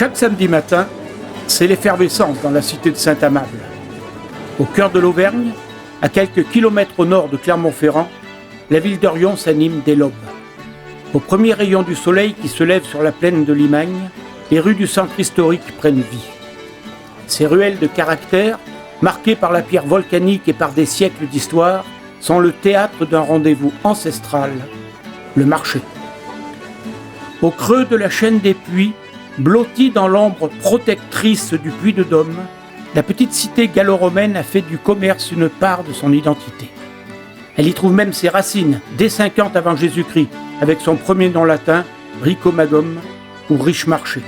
Chaque samedi matin, c'est l'effervescence dans la cité de Saint-Amable. Au cœur de l'Auvergne, à quelques kilomètres au nord de Clermont-Ferrand, la ville de Riom s'anime dès l'aube. Au premier rayon du soleil qui se lève sur la plaine de Limagne, les rues du centre historique prennent vie. Ces ruelles de caractère, marquées par la pierre volcanique et par des siècles d'histoire, sont le théâtre d'un rendez-vous ancestral, le marché. Au creux de la chaîne des puits, blottie dans l'ombre protectrice du puits de Dôme, la petite cité gallo-romaine a fait du commerce une part de son identité. Elle y trouve même ses racines, dès 50 avant Jésus-Christ, avec son premier nom latin, Ricomagum, ou riche marché,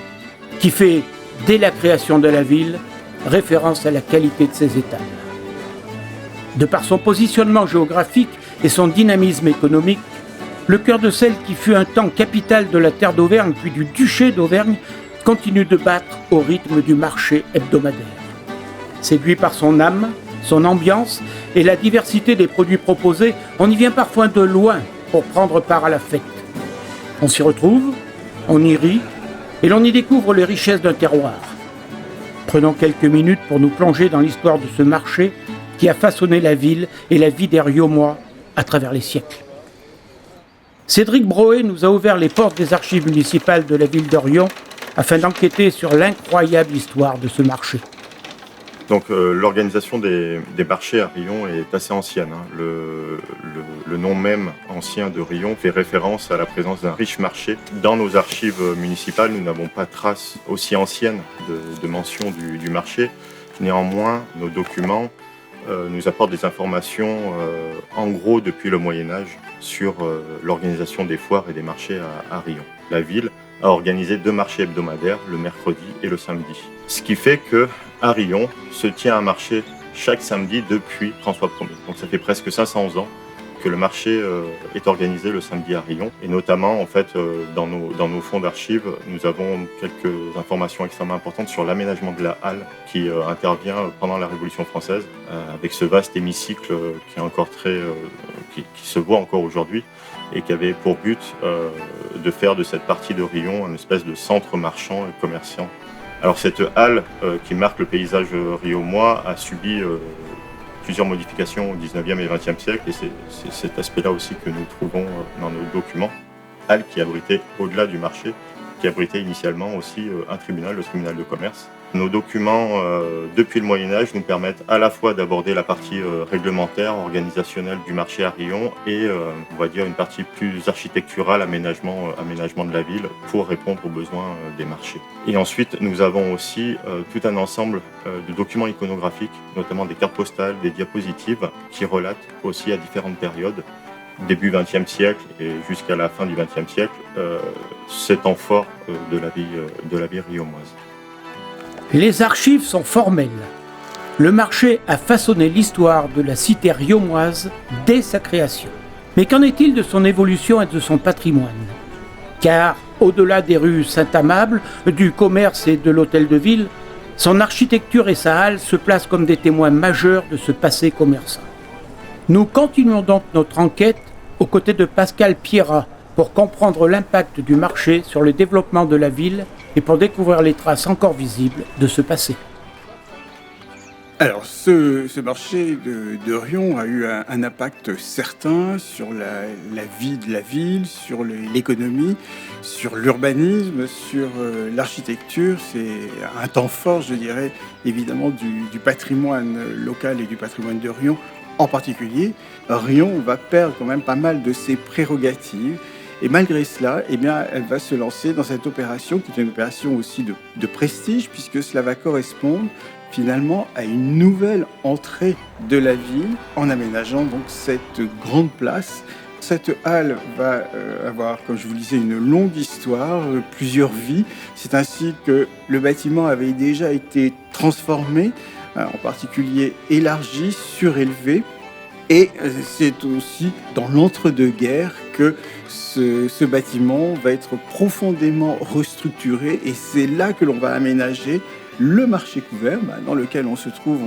qui fait, dès la création de la ville, référence à la qualité de ses étals. De par son positionnement géographique et son dynamisme économique, le cœur de celle qui fut un temps capitale de la terre d'Auvergne puis du duché d'Auvergne continue de battre au rythme du marché hebdomadaire. Séduit par son âme, son ambiance et la diversité des produits proposés, on y vient parfois de loin pour prendre part à la fête. On s'y retrouve, on y rit et l'on y découvre les richesses d'un terroir. Prenons quelques minutes pour nous plonger dans l'histoire de ce marché qui a façonné la ville et la vie des Riomois à travers les siècles. Cédric Broé nous a ouvert les portes des archives municipales de la ville de Riom afin d'enquêter sur l'incroyable histoire de ce marché. Donc l'organisation des marchés à Riom est assez ancienne. Le nom même ancien de Riom fait référence à la présence d'un riche marché. Dans nos archives municipales, nous n'avons pas trace aussi ancienne de mention du marché. Néanmoins, nos documents nous apportent des informations en gros depuis le Moyen-Âge sur l'organisation des foires et des marchés à Riom. La ville a organisé 2 marchés hebdomadaires, le mercredi et le samedi. Ce qui fait qu'à Riom se tient un marché chaque samedi depuis François Ier. Donc ça fait presque 500 ans que le marché est organisé le samedi à Riom. Et notamment, en fait, dans nos fonds d'archives, nous avons quelques informations extrêmement importantes sur l'aménagement de la halle qui intervient pendant la Révolution française, avec ce vaste hémicycle qui est encore qui se voit encore aujourd'hui et qui avait pour but de faire de cette partie de Riom une espèce de centre marchand et commerçant. Alors cette halle qui marque le paysage riomois a subi plusieurs modifications au 19e et 20e siècle, et c'est cet aspect-là aussi que nous trouvons dans nos documents. Halle qui abritait, au-delà du marché, qui abritait initialement aussi un tribunal, le tribunal de commerce. Nos documents, depuis le Moyen-Âge, nous permettent à la fois d'aborder la partie réglementaire, organisationnelle du marché à Riom et, on va dire, une partie plus architecturale, aménagement de la ville pour répondre aux besoins des marchés. Et ensuite, nous avons aussi tout un ensemble de documents iconographiques, notamment des cartes postales, des diapositives, qui relatent aussi à différentes périodes, début XXe siècle et jusqu'à la fin du XXe siècle, ces temps forts de la vie riomoise. Les archives sont formelles. Le marché a façonné l'histoire de la cité riomoise dès sa création. Mais qu'en est-il de son évolution et de son patrimoine ? Car, au-delà des rues Saint-Amable, du commerce et de l'hôtel de ville, son architecture et sa halle se placent comme des témoins majeurs de ce passé commerçant. Nous continuons donc notre enquête aux côtés de Pascal Pierrat pour comprendre l'impact du marché sur le développement de la ville et pour découvrir les traces encore visibles de ce passé. Alors, ce marché de Riom a eu un impact certain sur la vie de la ville, sur l'économie, sur l'urbanisme, sur l'architecture. C'est un temps fort, je dirais, évidemment, du patrimoine local et du patrimoine de Riom en particulier. Riom va perdre quand même pas mal de ses prérogatives. Et malgré cela, eh bien, elle va se lancer dans cette opération qui est une opération aussi de prestige, puisque cela va correspondre finalement à une nouvelle entrée de la ville en aménageant donc cette grande place. Cette halle va avoir, comme je vous le disais, une longue histoire, plusieurs vies. C'est ainsi que le bâtiment avait déjà été transformé, en particulier élargi, surélevé. Et c'est aussi dans l'entre-deux-guerres que ce bâtiment va être profondément restructuré et c'est là que l'on va aménager le marché couvert dans lequel on se trouve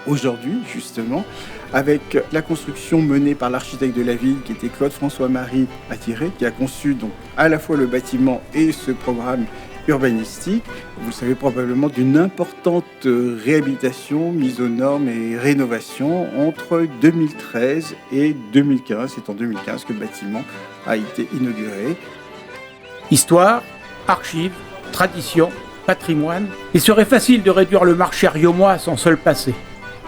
aujourd'hui justement, avec la construction menée par l'architecte de la ville qui était Claude François-Marie Attiré, qui a conçu donc à la fois le bâtiment et ce programme urbanistique, vous le savez probablement, d'une importante réhabilitation, mise aux normes et rénovation entre 2013 et 2015. C'est en 2015 que le bâtiment a été inauguré. Histoire, archives, tradition, patrimoine, il serait facile de réduire le marché riomois à son seul passé.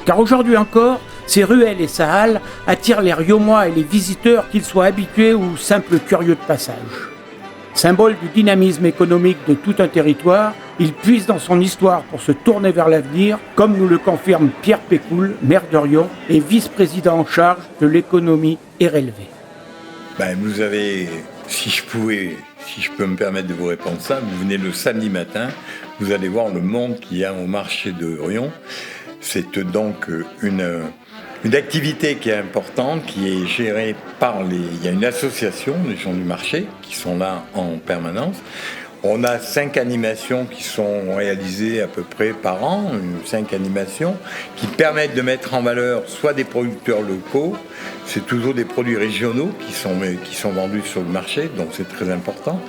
Car aujourd'hui encore, ces ruelles et sa halle attirent les riomois et les visiteurs, qu'ils soient habitués ou simples curieux de passage. Symbole du dynamisme économique de tout un territoire, il puise dans son histoire pour se tourner vers l'avenir, comme nous le confirme Pierre Pécoul, maire de Riom et vice-président en charge de l'économie RLV. Vous avez, si je peux me permettre de vous répondre ça, vous venez le samedi matin, vous allez voir le monde qu'il y a au marché de Riom. C'est donc une activité qui est importante, qui est gérée par il y a une association, les gens du marché, qui sont là en permanence. On a 5 animations qui sont réalisées à peu près par an, 5 animations, qui permettent de mettre en valeur soit des producteurs locaux, c'est toujours des produits régionaux qui sont vendus sur le marché, donc c'est très important.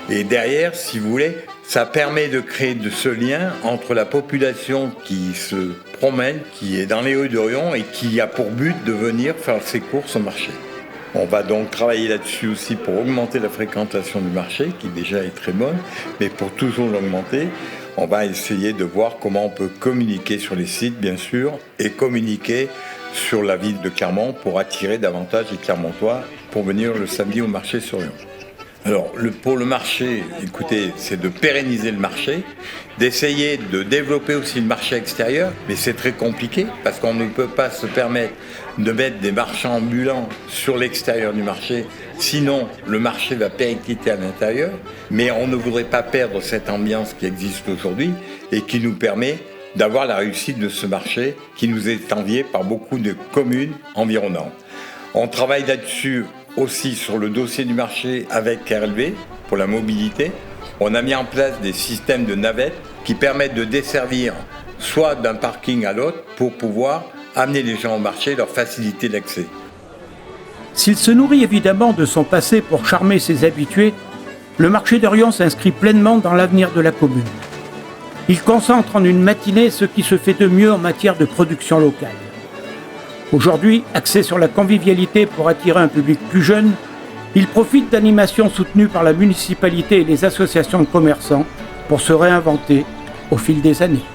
Et derrière, si vous voulez, ça permet de créer ce lien entre la population qui se promène, qui est dans les rues de Riom et qui a pour but de venir faire ses courses au marché. On va donc travailler là-dessus aussi pour augmenter la fréquentation du marché, qui déjà est très bonne, mais pour toujours l'augmenter, on va essayer de voir comment on peut communiquer sur les sites, bien sûr, et communiquer sur la ville de Clermont pour attirer davantage les Clermontois pour venir le samedi au marché sur Riom. Alors, pour le marché, écoutez, c'est de pérenniser le marché, d'essayer de développer aussi le marché extérieur, mais c'est très compliqué parce qu'on ne peut pas se permettre de mettre des marchands ambulants sur l'extérieur du marché, sinon le marché va péricliter à l'intérieur, mais on ne voudrait pas perdre cette ambiance qui existe aujourd'hui et qui nous permet d'avoir la réussite de ce marché qui nous est envié par beaucoup de communes environnantes. On travaille là-dessus aussi sur le dossier du marché avec RLV pour la mobilité. On a mis en place des systèmes de navettes qui permettent de desservir soit d'un parking à l'autre pour pouvoir amener les gens au marché et leur faciliter l'accès. S'il se nourrit évidemment de son passé pour charmer ses habitués, le marché de Riom s'inscrit pleinement dans l'avenir de la commune. Il concentre en une matinée ce qui se fait de mieux en matière de production locale. Aujourd'hui, axé sur la convivialité pour attirer un public plus jeune, il profite d'animations soutenues par la municipalité et les associations de commerçants pour se réinventer au fil des années.